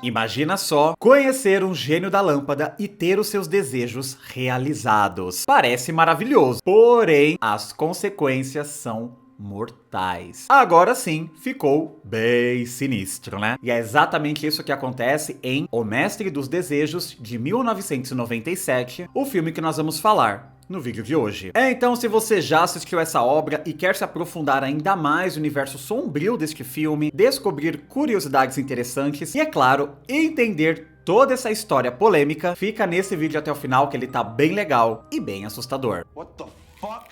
Imagina só conhecer um gênio da lâmpada e ter os seus desejos realizados. Parece maravilhoso, porém as consequências são mortais. Agora sim, ficou bem sinistro, né? E é exatamente isso que acontece em O Mestre dos Desejos, de 1997, o filme que nós vamos falar no vídeo de hoje. Então, se você já assistiu essa obra e quer se aprofundar ainda mais no universo sombrio deste filme, descobrir curiosidades interessantes e, é claro, entender toda essa história polêmica, fica nesse vídeo até o final que ele tá bem legal e bem assustador. What the fuck?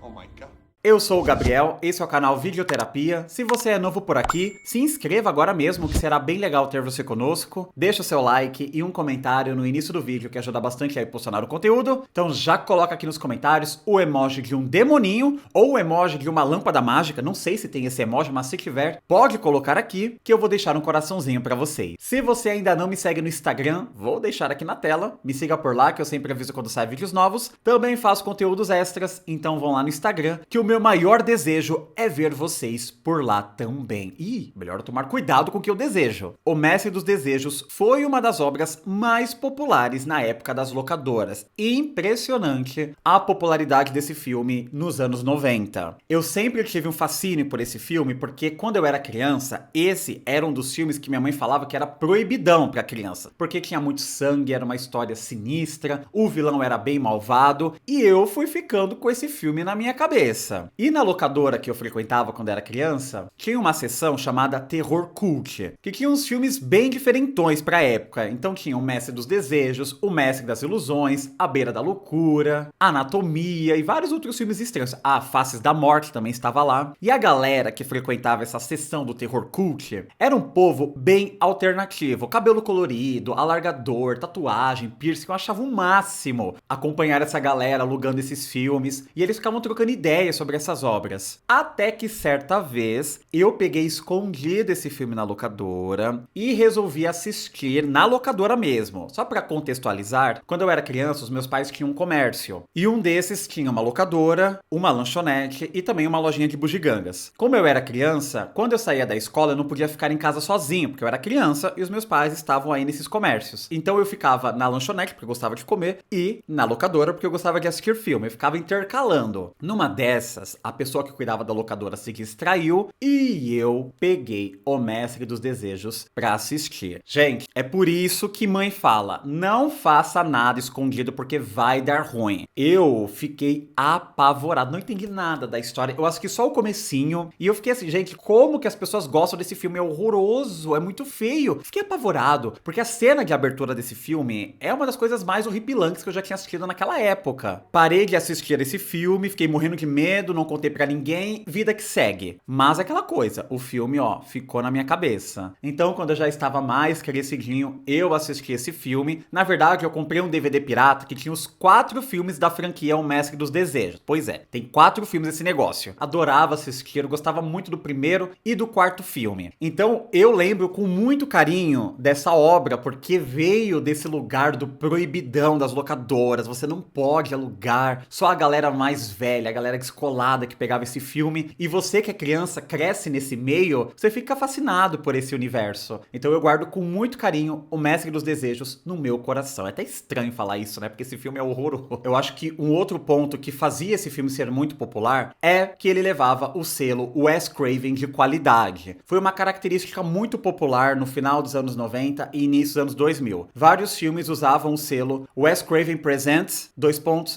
Oh my god. Eu sou o Gabriel, esse é o canal Videoterapia. Se você é novo por aqui, se inscreva agora mesmo, que será bem legal ter você conosco. Deixa o seu like e um comentário no início do vídeo, que ajuda bastante a impulsionar o conteúdo. Então já coloca aqui nos comentários o emoji de um demoninho ou o emoji de uma lâmpada mágica. Não sei se tem esse emoji, mas se tiver, pode colocar aqui, que eu vou deixar um coraçãozinho pra vocês. Se você ainda não me segue no Instagram, vou deixar aqui na tela. Me siga por lá, que eu sempre aviso quando saem vídeos novos. Também faço conteúdos extras, então vão lá no Instagram, que o meu maior desejo é ver vocês por lá também. E melhor tomar cuidado com o que eu desejo. O Mestre dos Desejos foi uma das obras mais populares na época das locadoras. Impressionante a popularidade desse filme nos anos 90. Eu sempre tive um fascínio por esse filme, porque quando eu era criança, esse era um dos filmes que minha mãe falava que era proibidão pra criança. Porque tinha muito sangue, era uma história sinistra, o vilão era bem malvado, e eu fui ficando com esse filme na minha cabeça. E na locadora que eu frequentava quando era criança, tinha uma seção chamada Terror Cult, que tinha uns filmes bem diferentões pra época. Então tinha o Mestre dos Desejos, o Mestre das Ilusões, A Beira da Loucura, Anatomia e vários outros filmes estranhos. Ah, Faces da Morte também estava lá. E a galera que frequentava essa seção do Terror Cult era um povo bem alternativo. Cabelo colorido, alargador, tatuagem, piercing. Eu achava o máximo acompanhar essa galera alugando esses filmes. E eles ficavam trocando ideias sobre essas obras. Até que certa vez eu peguei escondido esse filme na locadora e resolvi assistir na locadora mesmo. Só pra contextualizar, quando eu era criança, os meus pais tinham um comércio. E um desses tinha uma locadora, uma lanchonete e também uma lojinha de bugigangas. Como eu era criança, quando eu saía da escola eu não podia ficar em casa sozinho, porque eu era criança e os meus pais estavam aí nesses comércios. Então eu ficava na lanchonete, porque eu gostava de comer, e na locadora, porque eu gostava de assistir filme. Eu ficava intercalando. Numa dessas, a pessoa que cuidava da locadora se distraiu e eu peguei O Mestre dos Desejos pra assistir. Gente, é por isso que mãe fala, não faça nada escondido porque vai dar ruim. Eu fiquei apavorado, não entendi nada da história, eu assisti só o comecinho e eu fiquei assim, gente, como que as pessoas gostam desse filme? É horroroso, é muito feio. Fiquei apavorado, porque a cena de abertura desse filme é uma das coisas mais horripilantes que eu já tinha assistido naquela época. Parei de assistir esse filme, fiquei morrendo de medo, não contei pra ninguém, vida que segue. Mas aquela coisa, o filme, ó, ficou na minha cabeça. Então, quando eu já estava mais crescidinho, eu assisti esse filme. Na verdade, eu comprei um DVD pirata que tinha os 4 filmes da franquia O Mestre dos Desejos. Pois é, tem 4 filmes esse negócio. Adorava assistir, eu gostava muito do primeiro e do quarto filme. Então, eu lembro com muito carinho dessa obra, porque veio desse lugar do proibidão das locadoras. Você não pode alugar, só a galera mais velha, a galera descolada que pegava esse filme, e você que é criança, cresce nesse meio, você fica fascinado por esse universo. Então eu guardo com muito carinho O Mestre dos Desejos no meu coração. É até estranho falar isso, né? Porque esse filme é horroroso. Eu acho que um outro ponto que fazia esse filme ser muito popular é que ele levava o selo Wes Craven de qualidade. Foi uma característica muito popular no final dos anos 90 e início dos anos 2000. Vários filmes usavam o selo Wes Craven Presents,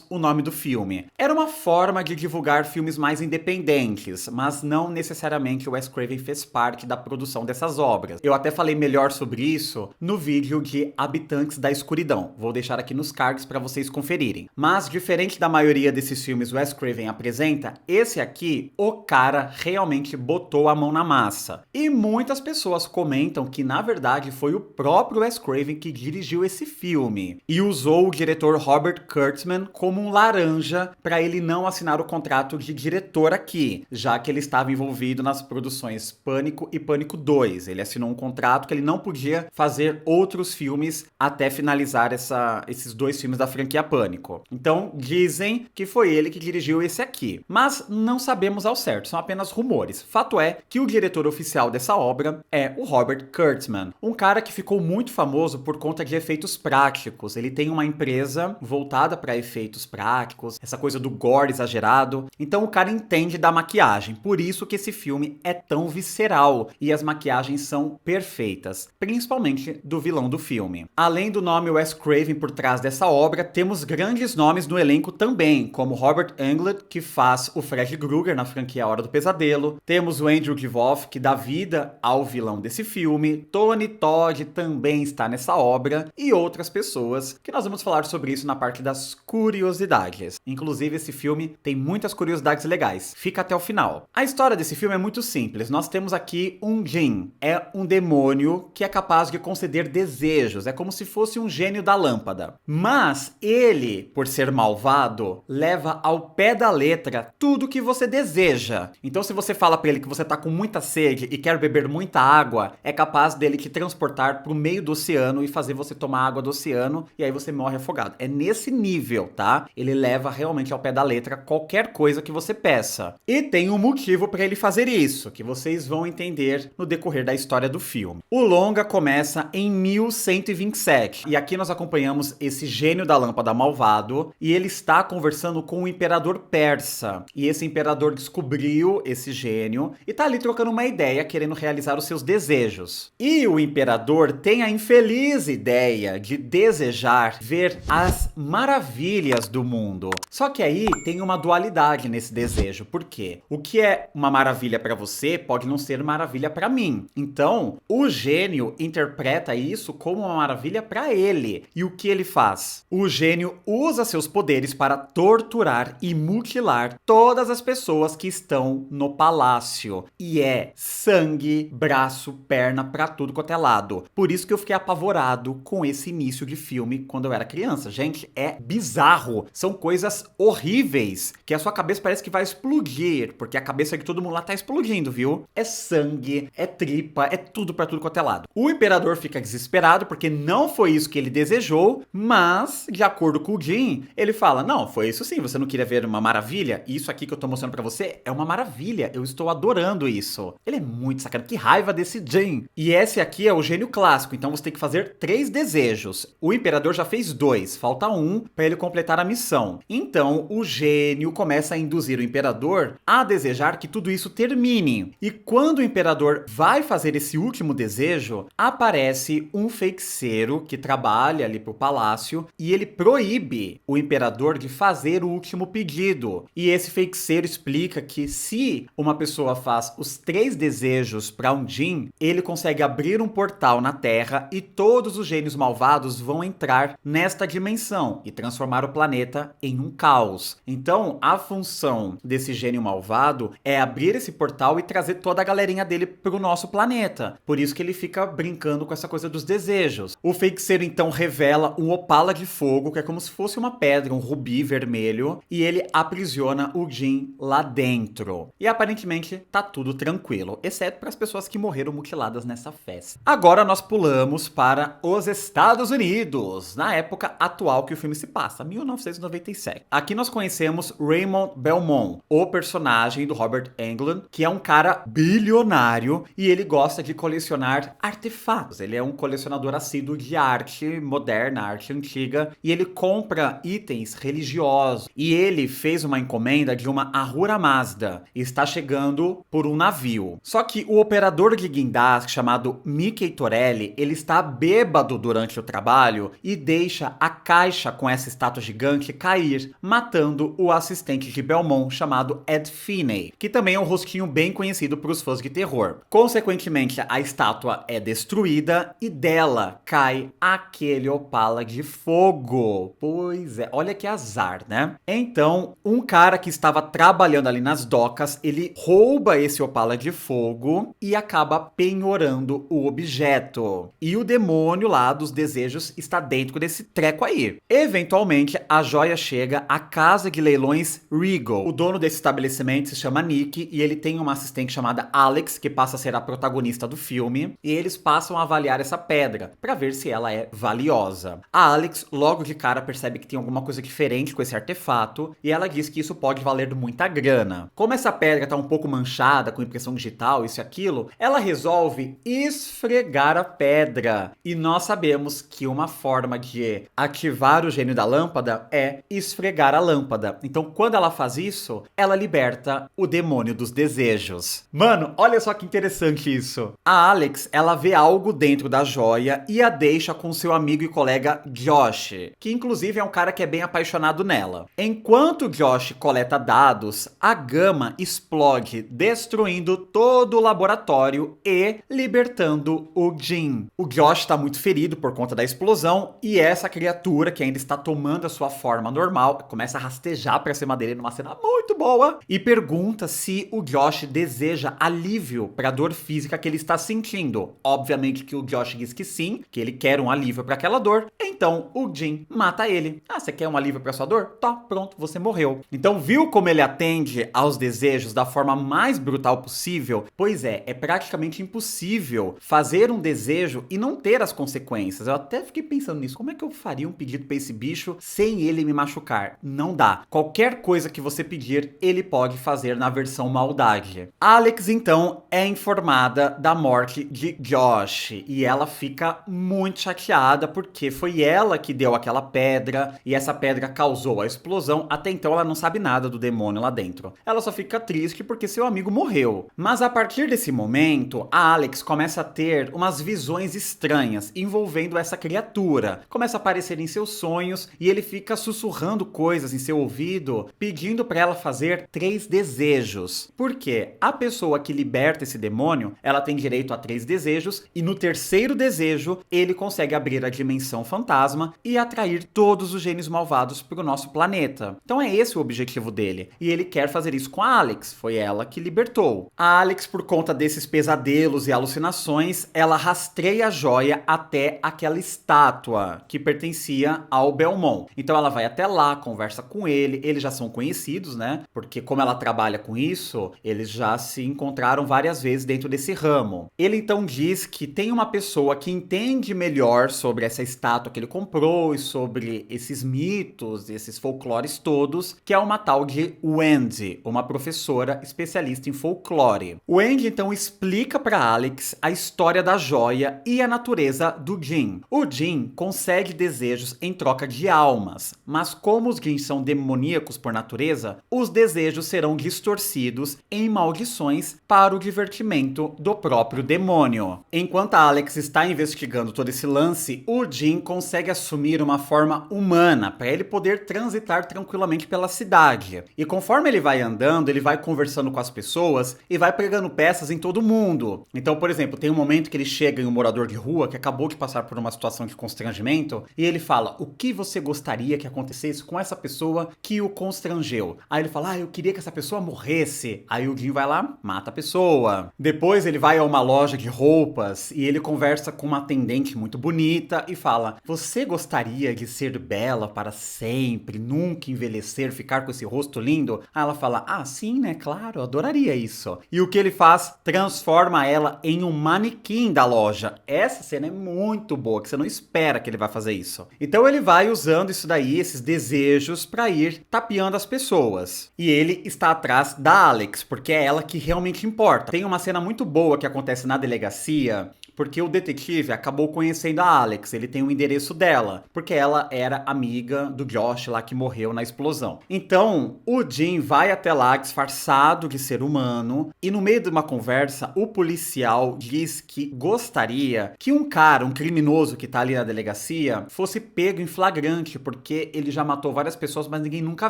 o nome do filme. Era uma forma de divulgar filmes mais independentes, mas não necessariamente o Wes Craven fez parte da produção dessas obras. Eu até falei melhor sobre isso no vídeo de Habitantes da Escuridão. Vou deixar aqui nos cards para vocês conferirem. Mas, diferente da maioria desses filmes Wes Craven apresenta, esse aqui, o cara realmente botou a mão na massa. E muitas pessoas comentam que, na verdade, foi o próprio Wes Craven que dirigiu esse filme e usou o diretor Robert Kurtzman como um laranja para ele não assinar o contrato contrato de diretor aqui, já que ele estava envolvido nas produções Pânico e Pânico 2. Ele assinou um contrato que ele não podia fazer outros filmes até finalizar esses 2 filmes da franquia Pânico. Então, dizem que foi ele que dirigiu esse aqui. Mas não sabemos ao certo, são apenas rumores. Fato é que o diretor oficial dessa obra é o Robert Kurtzman, um cara que ficou muito famoso por conta de efeitos práticos. Ele tem uma empresa voltada para efeitos práticos, essa coisa do gore exagerado. Então o cara entende da maquiagem, por isso que esse filme é tão visceral e as maquiagens são perfeitas, principalmente do vilão do filme. Além do nome Wes Craven por trás dessa obra, temos grandes nomes no elenco também, como Robert Englund, que faz o Fred Krueger na franquia A Hora do Pesadelo. Temos o Andrew Divoff, que dá vida ao vilão desse filme. Tony Todd também está nessa obra e outras pessoas, que nós vamos falar sobre isso na parte das curiosidades. Inclusive, esse filme tem muitas curiosidades legais. Fica até o final. A história desse filme é muito simples. Nós temos aqui um Jinn. É um demônio que é capaz de conceder desejos. É como se fosse um gênio da lâmpada. Mas ele, por ser malvado, leva ao pé da letra tudo que você deseja. Então, se você fala pra ele que você tá com muita sede e quer beber muita água, é capaz dele te transportar pro meio do oceano e fazer você tomar água do oceano e aí você morre afogado. É nesse nível, tá? Ele leva realmente ao pé da letra qualquer coisa que você peça. E tem um motivo pra ele fazer isso, que vocês vão entender no decorrer da história do filme. O longa começa em 1127 e aqui nós acompanhamos esse gênio da lâmpada malvado e ele está conversando com o imperador persa. E esse imperador descobriu esse gênio e tá ali trocando uma ideia, querendo realizar os seus desejos. E o imperador tem a infeliz ideia de desejar ver as maravilhas do mundo. Só que aí tem uma dualidade nesse desejo. Por quê? O que é uma maravilha pra você pode não ser maravilha pra mim. Então, o gênio interpreta isso como uma maravilha pra ele. E o que ele faz? O gênio usa seus poderes para torturar e mutilar todas as pessoas que estão no palácio. E é sangue, braço, perna pra tudo quanto é lado. Por isso que eu fiquei apavorado com esse início de filme quando eu era criança. Gente, é bizarro. São coisas horríveis que a sua cabeça parece que vai explodir, porque a cabeça de todo mundo lá tá explodindo, viu? É sangue, é tripa, é tudo pra tudo quanto é lado. O imperador fica desesperado porque não foi isso que ele desejou, mas, de acordo com o Jinn, ele fala, não, foi isso sim, você não queria ver uma maravilha? Isso aqui que eu tô mostrando pra você é uma maravilha, eu estou adorando isso. Ele é muito sacana, que raiva desse Jinn. E esse aqui é o gênio clássico, então você tem que fazer 3 desejos. O imperador já fez 2, falta 1 pra ele completar a missão. Então, o gênio começa a induzir o imperador a desejar que tudo isso termine. E quando o imperador vai fazer esse último desejo, aparece um feiticeiro que trabalha ali pro palácio e ele proíbe o imperador de fazer o último pedido. E esse feiticeiro explica que se uma pessoa faz os 3 desejos para um Jinn, ele consegue abrir um portal na Terra e todos os gênios malvados vão entrar nesta dimensão e transformar o planeta em um caos. Então, a função desse gênio malvado é abrir esse portal e trazer toda a galerinha dele pro nosso planeta. Por isso que ele fica brincando com essa coisa dos desejos. O feiticeiro então revela um opala de fogo, que é como se fosse uma pedra, um rubi vermelho, e ele aprisiona o Jinn lá dentro. E aparentemente tá tudo tranquilo, exceto para as pessoas que morreram mutiladas nessa festa. Agora nós pulamos para os Estados Unidos, na época atual que o filme se passa, 1997. Aqui nós conhecemos Raymond Belmont, o personagem do Robert Englund, que é um cara bilionário e ele gosta de colecionar artefatos. Ele é um colecionador assíduo de arte moderna, arte antiga, e ele compra itens religiosos. E ele fez uma encomenda de uma Ahura Mazda e está chegando por um navio. Só que o operador de guindaste, chamado Mickey Torelli, ele está bêbado durante o trabalho e deixa a caixa com essa estátua gigante cair, matando o assistente de Belmont, chamado Ed Finney, que também é um rostinho bem conhecido para os fãs de terror. Consequentemente, a estátua é destruída e dela cai aquele opala de fogo. Pois é, olha que azar, né? Então, um cara que estava trabalhando ali nas docas, ele rouba esse opala de fogo e acaba penhorando o objeto. E o demônio lá dos desejos está dentro desse treco aí. Eventualmente, a joia chega à casa de leilões Regal, Eagle. O dono desse estabelecimento se chama Nick e ele tem uma assistente chamada Alex, que passa a ser a protagonista do filme, e eles passam a avaliar essa pedra para ver se ela é valiosa. A Alex logo de cara percebe que tem alguma coisa diferente com esse artefato e ela diz que isso pode valer muita grana. Como essa pedra tá um pouco manchada com impressão digital, isso e aquilo, ela resolve esfregar a pedra. E nós sabemos que uma forma de ativar o gênio da lâmpada é esfregar a lâmpada. Então, quando ela faz isso, ela liberta o demônio dos desejos. Mano, olha só que interessante isso. A Alex, ela vê algo dentro da joia e a deixa com seu amigo e colega Josh, que inclusive é um cara que é bem apaixonado nela. Enquanto Josh coleta dados, a Gama explode, destruindo todo o laboratório e libertando o Jim. O Josh está muito ferido por conta da explosão e essa criatura, que ainda está tomando a sua forma normal, começa a rastejar pra cima dele numa cena muito boa e pergunta se o Josh deseja alívio para a dor física que ele está sentindo. Obviamente que o Josh diz que sim, que ele quer um alívio para aquela dor. Então o Jim mata ele. Ah, você quer um alívio para sua dor? Tá, pronto, você morreu. Então viu como ele atende aos desejos da forma mais brutal possível? Pois é praticamente impossível fazer um desejo e não ter as consequências. Eu até fiquei pensando nisso. Como é que eu faria um pedido para esse bicho sem ele me machucar? Não dá. Qualquer coisa que você pedir, ele pode fazer na versão maldade. Alex, então, é informada da morte de Josh e ela fica muito chateada porque foi ela que deu aquela pedra e essa pedra causou a explosão. Até então ela não sabe nada do demônio lá dentro. Ela só fica triste porque seu amigo morreu. Mas a partir desse momento, a Alex começa a ter umas visões estranhas envolvendo essa criatura. Começa a aparecer em seus sonhos e ele fica sussurrando coisas em seu ouvido, pedindo para ela fazer 3 desejos. Porque a pessoa que liberta esse demônio, ela tem direito a 3 desejos e no terceiro desejo, ele consegue abrir a dimensão fantasma e atrair todos os gênios malvados para o nosso planeta. Então é esse o objetivo dele. E ele quer fazer isso com a Alex, foi ela que libertou. A Alex, por conta desses pesadelos e alucinações, ela rastreia a joia até aquela estátua que pertencia ao Belmont. Então ela vai até lá, conversa com ele, eles já são conhecidos, né? Porque como ela trabalha com isso, eles já se encontraram várias vezes dentro desse ramo. Ele então diz que tem uma pessoa que entende melhor sobre essa estátua que ele comprou e sobre esses mitos, esses folclores todos, que é uma tal de Wendy, uma professora especialista em folclore. O Wendy então explica para Alex a história da joia e a natureza do Jin. O Jin concede desejos em troca de almas, mas como os Jin são demoníacos por natureza, os desejos serão distorcidos em maldições para o divertimento do próprio demônio. Enquanto a Alex está investigando todo esse lance, o Jin consegue assumir uma forma humana para ele poder transitar tranquilamente pela cidade. E conforme ele vai andando, ele vai conversando com as pessoas e vai pregando peças em todo mundo. Então, por exemplo, tem um momento que ele chega em um morador de rua que acabou de passar por uma situação de constrangimento e ele fala: o que você gostaria que acontecesse com essa pessoa que o constrangeu? Aí ele fala: eu queria que essa pessoa morresse. Aí o Jim vai lá, mata a pessoa. Depois ele vai a uma loja de roupas e ele conversa com uma atendente muito bonita e fala: você gostaria de ser bela para sempre, nunca envelhecer, ficar com esse rosto lindo? Aí ela fala: sim, né, claro, eu adoraria isso. E o que ele faz? Transforma ela em um manequim da loja. Essa cena é muito boa, que você não espera que ele vai fazer isso. Então ele vai usando isso daí, esses desejos, pra ir tapeando as pessoas. E ele está atrás da Alex, porque é ela que realmente importa. Tem uma cena muito boa que acontece na delegacia, porque o detetive acabou conhecendo a Alex, ele tem o endereço dela, porque ela era amiga do Josh lá que morreu na explosão. Então, o Jim vai até lá disfarçado de ser humano, e no meio de uma conversa, o policial diz que gostaria que um cara, um criminoso que tá ali na delegacia, fosse pego em flagrante, porque ele já matou várias pessoas, mas ninguém nunca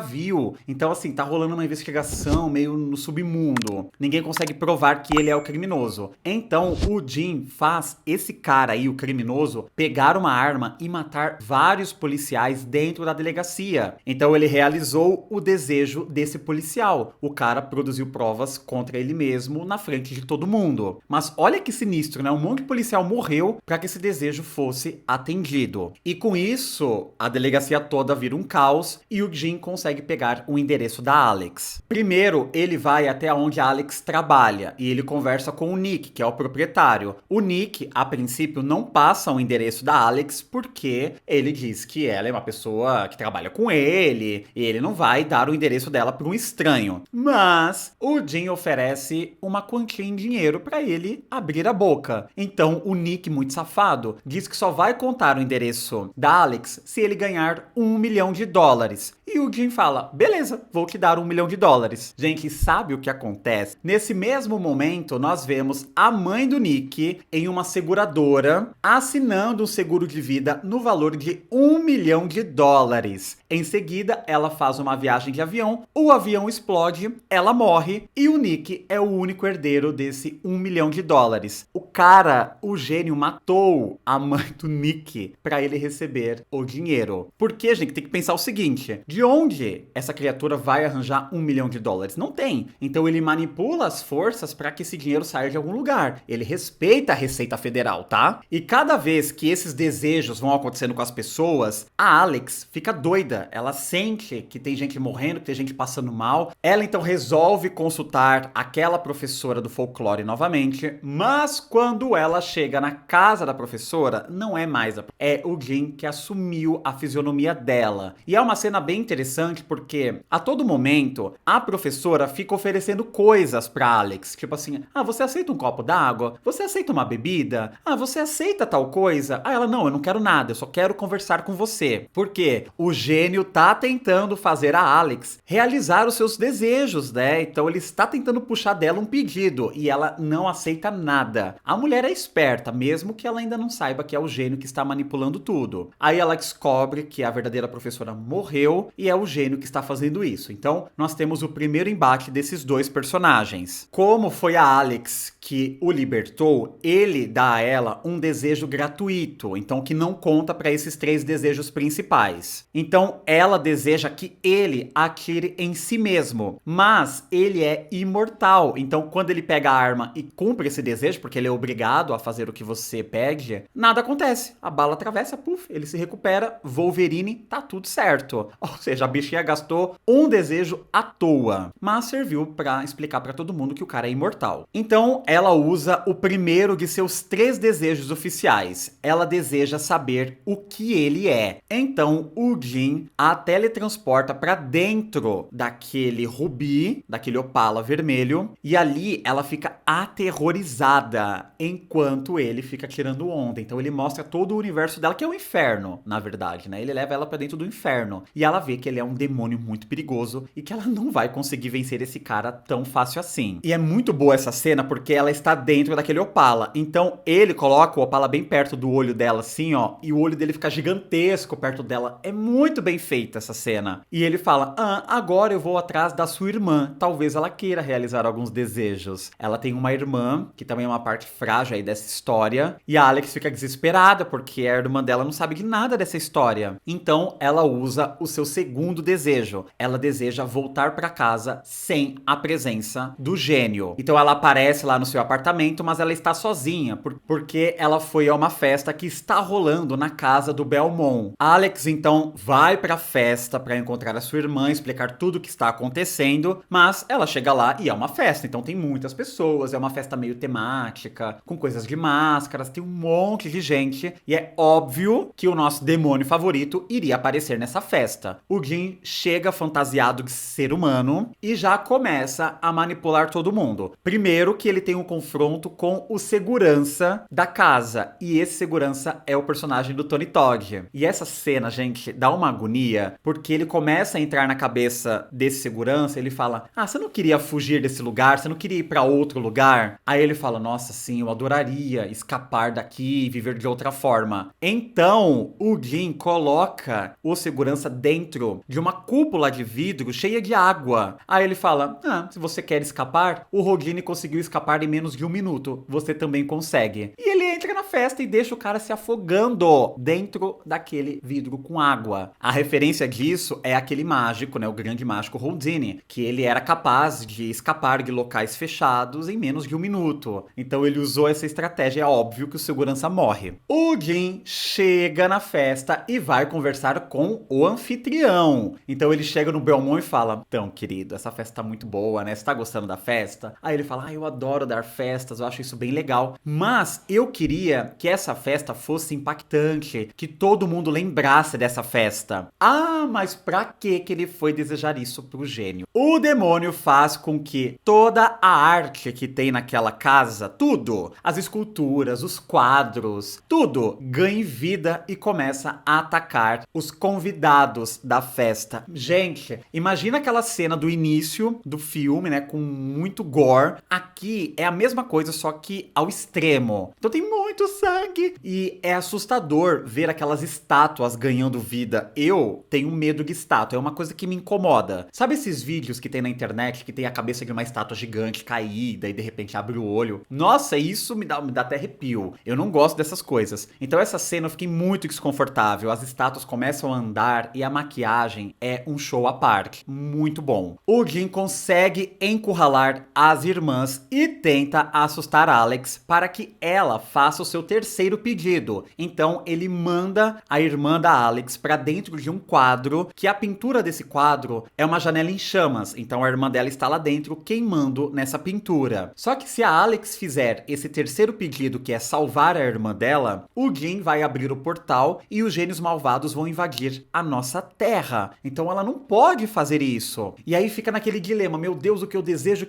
viu. Então, assim, tá rolando uma investigação meio no submundo. Ninguém consegue provar que ele é o criminoso. Então, o Jim faz faz esse cara aí, o criminoso, pegar uma arma e matar vários policiais dentro da delegacia. Então ele realizou o desejo desse policial. O cara produziu provas contra ele mesmo na frente de todo mundo. Mas olha que sinistro, né? Um monte de policial morreu para que esse desejo fosse atendido. E com isso, a delegacia toda vira um caos e o Jim consegue pegar o endereço da Alex. Primeiro, ele vai até onde a Alex trabalha e ele conversa com o Nick, que é o proprietário. O Nick, a princípio, não passa o endereço da Alex porque ele diz que ela é uma pessoa que trabalha com ele e ele não vai dar o endereço dela para um estranho. Mas o Jim oferece uma quantia em dinheiro para ele abrir a boca. Então o Nick, muito safado, diz que só vai contar o endereço da Alex se ele ganhar $1 milhão. E o Jim fala, beleza, vou te dar $1 milhão. Gente, sabe o que acontece? Nesse mesmo momento, nós vemos a mãe do Nick em uma seguradora assinando um seguro de vida no valor de $1 milhão. Em seguida, ela faz uma viagem de avião, o avião explode, ela morre e o Nick é o único herdeiro desse $1 milhão. O cara, o gênio, matou a mãe do Nick para ele receber o dinheiro. Porque, gente, tem que pensar o seguinte, de onde essa criatura vai arranjar $1 milhão? Não tem. Então ele manipula as forças para que esse dinheiro saia de algum lugar. Ele respeita a Receita Federal, tá? E cada vez que esses desejos vão acontecendo com as pessoas, a Alex fica doida. Ela sente que tem gente morrendo, que tem gente passando mal. Ela então resolve consultar aquela professora do folclore novamente, mas quando ela chega na casa da professora, não é mais é o Jim que assumiu a fisionomia dela. E é uma cena bem interessante porque a todo momento a professora fica oferecendo coisas pra Alex, tipo assim, você aceita um copo d'água? Você aceita uma bebida? Você aceita tal coisa? Ela, não, eu não quero nada, eu só quero conversar com você. Porque o gênio tá tentando fazer a Alex realizar os seus desejos, né? Então ele está tentando puxar dela um pedido e ela não aceita nada. A mulher é esperta, mesmo que ela ainda não saiba que é o gênio que está manipulando tudo. Aí ela descobre que a verdadeira professora morreu e é o gênio que está fazendo isso. Então nós temos o primeiro embate desses dois personagens. Como foi a Alex que o libertou, ele dá a ela um desejo gratuito, então que não conta para esses 3 desejos principais. Então ela deseja que ele atire em si mesmo, mas ele é imortal. Então quando ele pega a arma e cumpre esse desejo, porque ele é obrigado a fazer o que você pede, nada acontece. A bala atravessa, puf, ele se recupera, Wolverine, tá tudo certo. Ou seja, a bichinha gastou um desejo à toa, mas serviu para explicar para todo mundo que o cara é imortal. Então ela usa o primeiro de seus 3 desejos oficiais. Ela deseja saber o que ele é. Então o Jim a teletransporta para dentro daquele rubi, daquele opala vermelho, e ali ela fica aterrorizada enquanto ele fica tirando onda. Então ele mostra todo o universo dela, que é o inferno, na verdade, né? Ele leva ela para dentro do inferno e ela vê que ele é um demônio muito perigoso e que ela não vai conseguir vencer esse cara tão fácil assim. E é muito boa essa cena porque ela está dentro daquele opala. Então ele coloca o opala bem perto do olho dela assim, ó, e o olho dele fica gigantesco perto dela. É muito bem feita essa cena. E ele fala, agora eu vou atrás da sua irmã. Talvez ela queira realizar alguns desejos. Ela tem uma irmã, que também é uma parte frágil aí dessa história. E a Alex fica desesperada porque a irmã dela não sabe de nada dessa história. Então ela usa o seu segundo desejo. Ela deseja voltar para casa sem a presença do gênio. Então ela aparece lá no seu apartamento, mas ela está sozinha, porque ela foi a uma festa que está rolando na casa do Belmont. A Alex então vai pra festa para encontrar a sua irmã, explicar tudo o que está acontecendo, mas ela chega lá e é uma festa, então tem muitas pessoas, é uma festa meio temática, com coisas de máscaras, tem um monte de gente, e é óbvio que o nosso demônio favorito iria aparecer nessa festa. O Jim chega fantasiado de ser humano e já começa a manipular todo mundo. Primeiro que ele tem um confronto com o segurança da casa, e esse segurança é o personagem do Tony Todd. E essa cena, gente, dá uma agonia, porque ele começa a entrar na cabeça desse segurança, ele fala, você não queria fugir desse lugar? Você não queria ir pra outro lugar? Aí ele fala, nossa, sim, eu adoraria escapar daqui e viver de outra forma. Então, o Jim coloca o segurança dentro de uma cúpula de vidro cheia de água. Aí ele fala, se você quer escapar, o Rodine conseguiu escapar em menos de 1 minuto. Você também consegue. E ele entra festa e deixa o cara se afogando dentro daquele vidro com água. A referência disso é aquele mágico, né, o grande mágico Houdini, que ele era capaz de escapar de locais fechados em menos de um minuto. Então ele usou essa estratégia, é óbvio que o segurança morre. O Jim chega na festa e vai conversar com o anfitrião. Então ele chega no Belmont e fala: então, querido, essa festa tá muito boa, né? Você tá gostando da festa? Aí ele fala: eu adoro dar festas, eu acho isso bem legal. Mas eu queria que essa festa fosse impactante, que todo mundo lembrasse dessa festa. Ah, mas pra que ele foi desejar isso pro gênio? O demônio faz com que toda a arte que tem naquela casa, tudo, as esculturas, os quadros, tudo ganhe vida e começa a atacar os convidados da festa. Gente, imagina aquela cena do início do filme, né, com muito gore. Aqui é a mesma coisa, só que ao extremo. Então tem muito sangue e é assustador ver aquelas estátuas ganhando vida. Eu tenho medo de estátua, é uma coisa que me incomoda. Sabe esses vídeos que tem na internet que tem a cabeça de uma estátua gigante caída e de repente abre o olho? Nossa, isso me dá até arrepio. Eu não gosto dessas coisas. Então essa cena eu fiquei muito desconfortável. As estátuas começam a andar e a maquiagem é um show à parte. Muito bom. O Jim consegue encurralar as irmãs e tenta assustar Alex para que ela faça o seu terceiro pedido. Então ele manda a irmã da Alex para dentro de um quadro, que a pintura desse quadro é uma janela em chamas. Então a irmã dela está lá dentro queimando nessa pintura. Só que se a Alex fizer esse terceiro pedido, que é salvar a irmã dela, o Jim vai abrir o portal e os gênios malvados vão invadir a nossa terra. Então ela não pode fazer isso. E aí fica naquele dilema: meu Deus, o que eu desejo,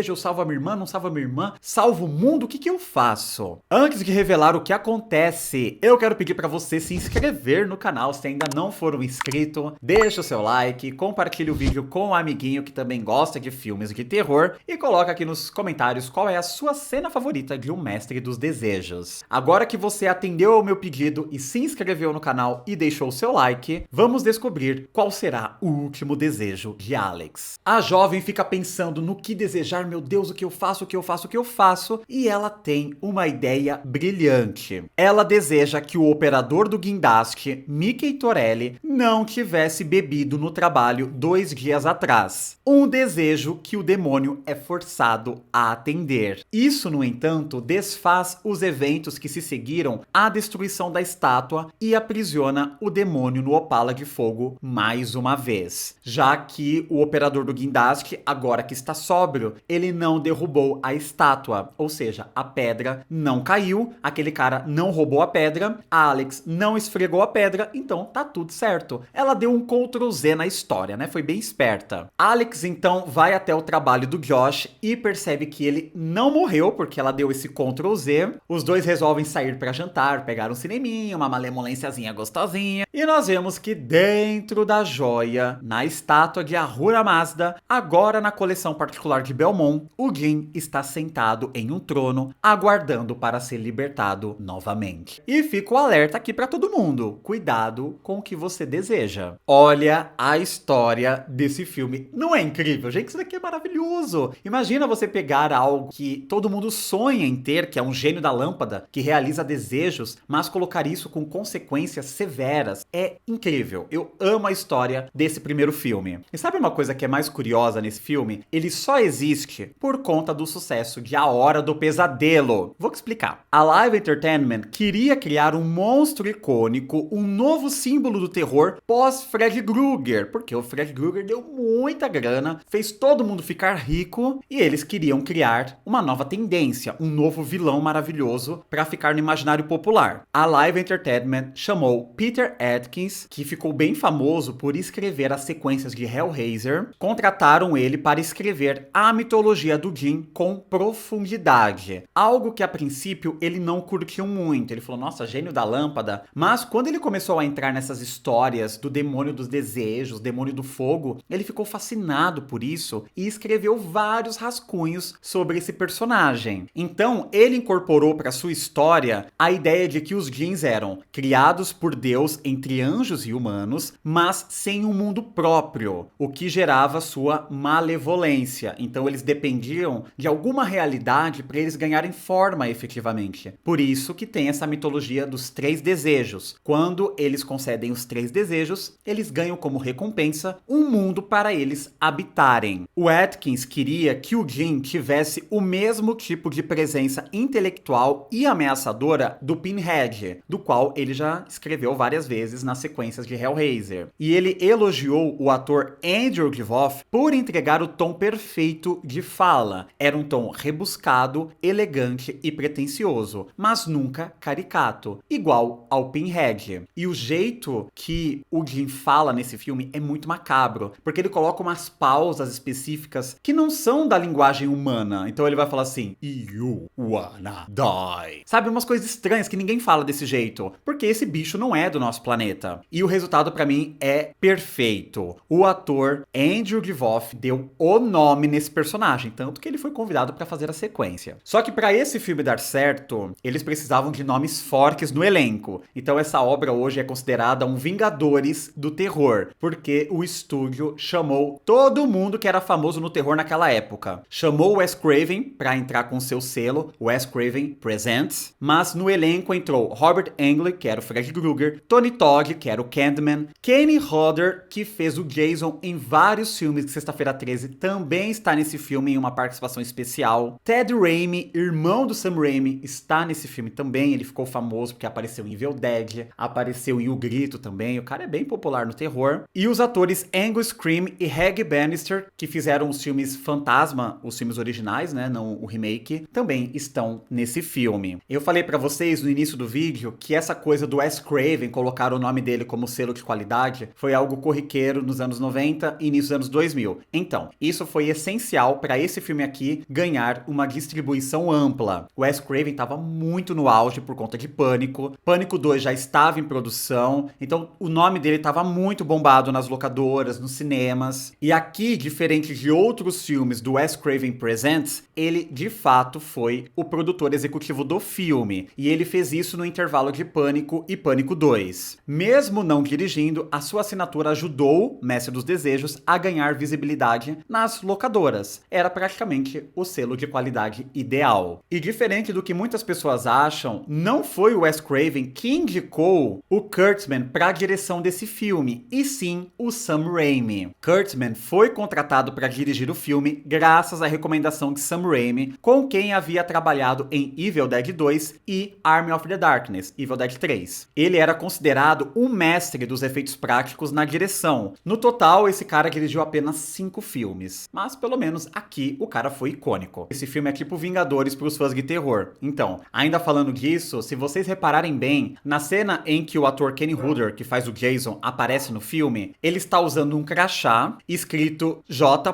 eu salvo a minha irmã, não salvo a minha irmã, salvo o mundo, o que eu faço? Antes de revelar o que acontece, eu quero pedir para você se inscrever no canal se ainda não for um inscrito, deixa o seu like, compartilha o vídeo com um amiguinho que também gosta de filmes de terror e coloca aqui nos comentários qual é a sua cena favorita de O Mestre dos Desejos. Agora que você atendeu ao meu pedido e se inscreveu no canal e deixou o seu like, vamos descobrir qual será o último desejo de Alex. A jovem fica pensando no que desejar. Meu Deus, o que eu faço, o que eu faço, o que eu faço? E ela tem uma ideia brilhante. Ela deseja que o operador do guindaste, Mickey Torelli, não tivesse bebido no trabalho 2 dias atrás. Um desejo que o demônio é forçado a atender. Isso, no entanto, desfaz os eventos que se seguiram à destruição da estátua e aprisiona o demônio no Opala de Fogo mais uma vez. Já que o operador do guindaste, agora que está sóbrio, ele não derrubou a estátua, ou seja, a pedra não caiu, aquele cara não roubou a pedra, a Alex não esfregou a pedra, então tá tudo certo. Ela deu um Ctrl+Z na história, né? Foi bem esperta. Alex então vai até o trabalho do Josh e percebe que ele não morreu porque ela deu esse Ctrl+Z. Os dois resolvem sair para jantar, pegar um cineminha, uma malemolênciazinha gostosinha, e nós vemos que dentro da joia, na estátua de Ahura Mazda, agora na coleção particular de Belmont, o Jim está sentado em um trono, aguardando para ser libertado novamente. E fica o alerta aqui para todo mundo: cuidado com o que você deseja. Olha a história desse filme. Não é incrível, gente? Isso daqui é maravilhoso. Imagina você pegar algo que todo mundo sonha em ter, que é um gênio da lâmpada, que realiza desejos, mas colocar isso com consequências severas. É incrível. Eu amo a história desse primeiro filme. E sabe uma coisa que é mais curiosa nesse filme? Ele só existe por conta do sucesso de A Hora do Pesadelo. Vou te explicar. A Live Entertainment queria criar um monstro icônico, um novo símbolo do terror pós-Fred Krueger, porque o Fred Krueger deu muita grana, fez todo mundo ficar rico e eles queriam criar uma nova tendência, um novo vilão maravilhoso para ficar no imaginário popular. A Live Entertainment chamou Peter Atkins, que ficou bem famoso por escrever as sequências de Hellraiser, contrataram ele para escrever a mitologia do Jim com profundidade. Algo que a princípio ele não curtiu muito. Ele falou: nossa, gênio da lâmpada. Mas quando ele começou a entrar nessas histórias do demônio dos desejos, demônio do fogo, ele ficou fascinado por isso e escreveu vários rascunhos sobre esse personagem. Então, ele incorporou para sua história a ideia de que os Jins eram criados por Deus entre anjos e humanos, mas sem um mundo próprio, o que gerava sua malevolência. Então, eles dependiam de alguma realidade para eles ganharem forma efetivamente. Por isso que tem essa mitologia dos 3 desejos. Quando eles concedem os 3 desejos, eles ganham como recompensa um mundo para eles habitarem. O Atkins queria que o Jim tivesse o mesmo tipo de presença intelectual e ameaçadora do Pinhead, do qual ele já escreveu várias vezes nas sequências de Hellraiser. E ele elogiou o ator Andrew Divoff por entregar o tom perfeito de fala. Era um tom rebuscado, elegante e pretensioso, mas nunca caricato, igual ao Pinhead. E o jeito que o Jim fala nesse filme é muito macabro, porque ele coloca umas pausas específicas que não são da linguagem humana. Então ele vai falar assim, you wanna die. Sabe, umas coisas estranhas que ninguém fala desse jeito, porque esse bicho não é do nosso planeta. E o resultado pra mim é perfeito. O ator Andrew Divoff deu o nome nesse personagem, tanto que ele foi convidado pra fazer a sequência. Só que pra esse filme dar certo, eles precisavam de nomes fortes no elenco. Então essa obra hoje é considerada um Vingadores do terror, porque o estúdio chamou todo mundo que era famoso no terror naquela época. Chamou o Wes Craven pra entrar com seu selo, Wes Craven Presents, mas no elenco entrou Robert Englund, que era o Freddy Krueger, Tony Todd, que era o Candyman, Kane Hodder, que fez o Jason em vários filmes de Sexta-feira 13, também está nesse filme em uma participação especial. Ted Raimi, irmão do Sam Raimi, está nesse filme também, ele ficou famoso porque apareceu em Evil Dead, apareceu em O Grito também, o cara é bem popular no terror. E os atores Angus Scrimm e Reggie Bannister, que fizeram os filmes Fantasma, os filmes originais, né, não o remake, também estão nesse filme. Eu falei pra vocês no início do vídeo que essa coisa do Wes Craven colocar o nome dele como selo de qualidade foi algo corriqueiro nos anos 90 e início dos anos 2000. Então, isso foi essencial para esse filme aqui ganhar uma distribuição ampla. O Wes Craven estava muito no auge por conta de Pânico. Pânico 2 já estava em produção, então o nome dele estava muito bombado nas locadoras, nos cinemas. E aqui, diferente de outros filmes do Wes Craven Presents, ele de fato foi o produtor executivo do filme. E ele fez isso no intervalo de Pânico e Pânico 2. Mesmo não dirigindo, a sua assinatura ajudou Mestre dos Desejos a ganhar visibilidade nas locadoras. Era praticamente o selo de qualidade ideal. E diferente do que muitas pessoas acham, não foi o Wes Craven que indicou o Kurtzman para a direção desse filme, e sim o Sam Raimi. Kurtzman foi contratado para dirigir o filme graças à recomendação de Sam Raimi, com quem havia trabalhado em Evil Dead 2 e Army of the Darkness, Evil Dead 3. Ele era considerado um mestre dos efeitos práticos na direção. No total, esse cara dirigiu apenas 5 filmes, mas pelo menos aqui o cara foi icônico. Esse filme é tipo Vingadores para os fãs de terror. Então, ainda falando disso, se vocês repararem bem, na cena em que o ator Kane Hodder, que faz o Jason, aparece no filme, ele está usando um crachá escrito J.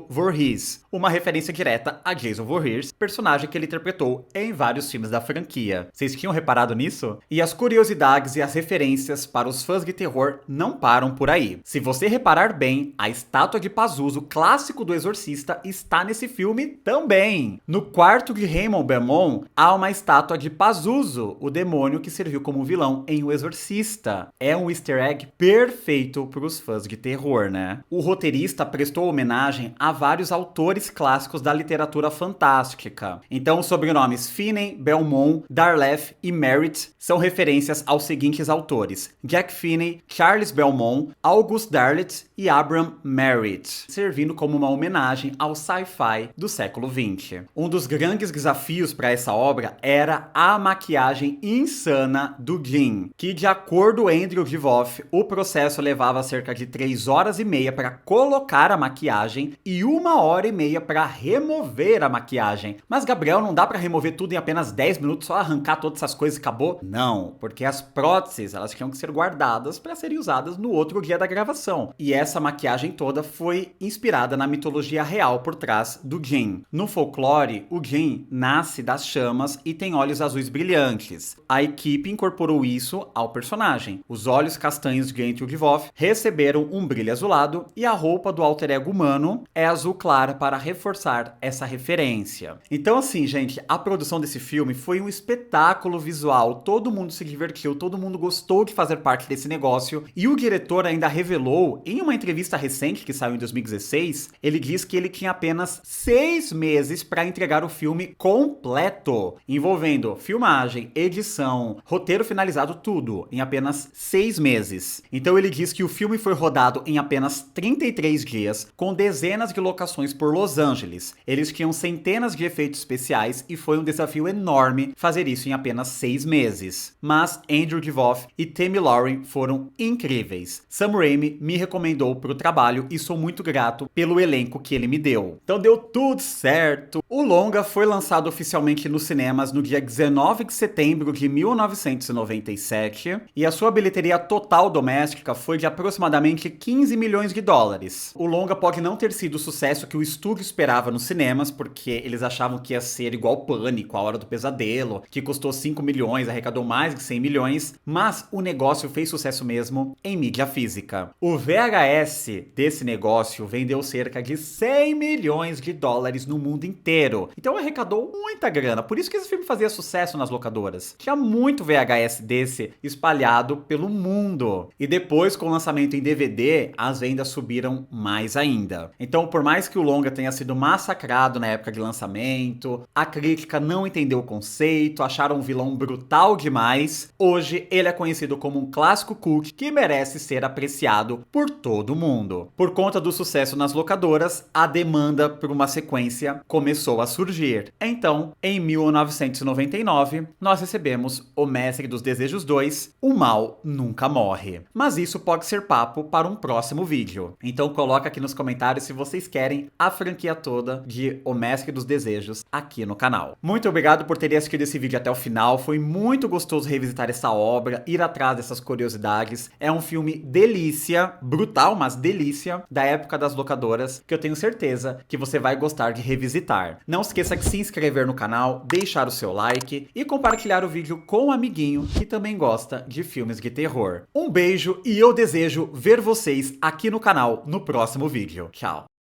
Voorhees, uma referência direta a Jason Voorhees, personagem que ele interpretou em vários filmes da franquia. Vocês tinham reparado nisso? E as curiosidades e as referências para os fãs de terror não param por aí. Se você reparar bem, a estátua de Pazuzu, clássico do Exorcista, está nesse filme também. No quarto de Raymond Belmont, há uma estátua de Pazuzu, o demônio que serviu como vilão em O Exorcista. É um easter egg perfeito para os fãs de terror, né? O roteirista prestou homenagem a vários autores clássicos da literatura fantástica. Então, os sobrenomes Finney, Belmont, Darleth e Merritt são referências aos seguintes autores: Jack Finney, Charles Belmont, August Darleth e Abram Merritt, servindo como uma homenagem ao sci-fi do século XX. Um dos grandes desafios para essa obra era a maquiagem insana do Jim, que, de acordo com Andrew Divoff, o processo levava cerca de 3 horas e meia para colocar a maquiagem e 1h30 para remover a maquiagem. Mas, Gabriel, não dá para remover tudo em apenas 10 minutos, só arrancar todas essas coisas e acabou? Não, porque as próteses, elas tinham que ser guardadas para serem usadas no outro dia da gravação. E essa maquiagem toda foi inspirada na mitologia real por trás do Jim. No folclore, o Jim nasce das chamas e tem olhos azuis brilhantes. A equipe incorporou isso ao personagem. Os olhos castanhos de Andrew Divoff receberam um brilho azulado e a roupa do alter ego humano é azul clara para reforçar essa referência. Então, assim, gente, a produção desse filme foi um espetáculo visual. Todo mundo se divertiu, todo mundo gostou de fazer parte desse negócio. E o diretor ainda revelou, em uma entrevista recente que saiu em 2016, ele diz que ele tinha apenas 6 meses para entregar o filme completo. Em envolvendo filmagem, edição, roteiro finalizado, tudo, em apenas 6 meses. Então ele diz que o filme foi rodado em apenas 33 dias, com dezenas de locações por Los Angeles. Eles tinham centenas de efeitos especiais e foi um desafio enorme fazer isso em apenas 6 meses. Mas Andrew Divoff e Tammy Lauren foram incríveis. Sam Raimi me recomendou pro trabalho e sou muito grato pelo elenco que ele me deu. Então deu tudo certo. O longa foi lançado oficialmente nos cinemas no dia 19 de setembro de 1997 e a sua bilheteria total doméstica foi de aproximadamente 15 milhões de dólares. O longa pode não ter sido o sucesso que o estúdio esperava nos cinemas, porque eles achavam que ia ser igual Pânico, A Hora do Pesadelo, que custou 5 milhões, arrecadou mais de 100 milhões, mas o negócio fez sucesso mesmo em mídia física. O VHS desse negócio vendeu cerca de 100 milhões de dólares no mundo inteiro. Então arrecadou muita grana, por isso que esse filme fazia sucesso nas locadoras. Tinha muito VHS desse espalhado pelo mundo. E depois, com o lançamento em DVD, as vendas subiram mais ainda. Então, por mais que o longa tenha sido massacrado na época de lançamento, a crítica não entendeu o conceito, acharam o vilão brutal demais, hoje ele é conhecido como um clássico cult que merece ser apreciado por todo mundo. Por conta do sucesso nas locadoras, a demanda por uma sequência começou a surgir. Então, em 1999, nós recebemos O Mestre dos Desejos 2, O Mal Nunca Morre. Mas isso pode ser papo para um próximo vídeo. Então coloca aqui nos comentários se vocês querem a franquia toda de O Mestre dos Desejos aqui no canal. Muito obrigado por terem assistido esse vídeo até o final, foi muito gostoso revisitar essa obra, ir atrás dessas curiosidades. É um filme delícia, brutal, mas delícia, da época das locadoras, que eu tenho certeza que você vai gostar de revisitar. Não esqueça de se inscrever no canal, deixar o seu like e compartilhar o vídeo com um amiguinho que também gosta de filmes de terror. Um beijo e eu desejo ver vocês aqui no canal no próximo vídeo. Tchau!